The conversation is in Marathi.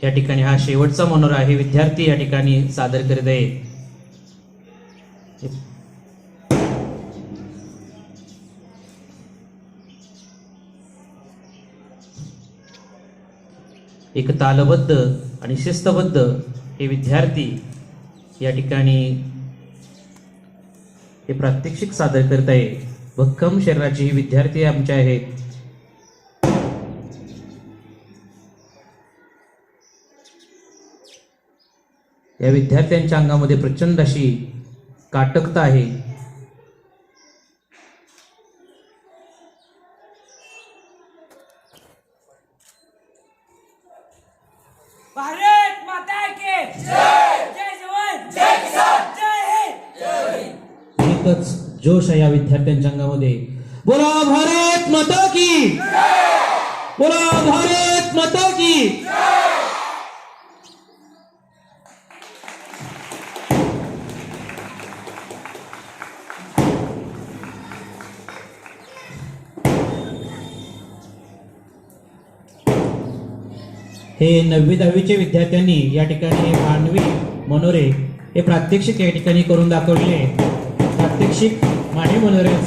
या ठिकाणी हा शेवटचा मनोरा आहे, विद्यार्थी या ठिकाणी सादर करीत आहे। एक तालबद्ध आणि शिस्तबद्ध हे विद्यार्थी या ठिकाणी हे प्रात्यक्षिक सादर करत आहे। भक्कम शरीराचे हे विद्यार्थी आमचे आहेत। या विद्यार्थ्यांच्या अंगामध्ये प्रचंड अशी काटकता आहे। भारत माता की जय, जय जवान जय किसान जय हिंद। एकच जोश आहे या विद्यार्थ्यांच्या अंगामध्ये। बोला भारत माता की जय, बोला भारत माता की जय। हे 9वी 10वीचे विद्यार्थ्यांनी या ठिकाणी मानवी मनोरे हे प्रात्यक्षिक या ठिकाणी करून दाखवले। प्रात्यक्षिक मानवी मनोऱ्यांचा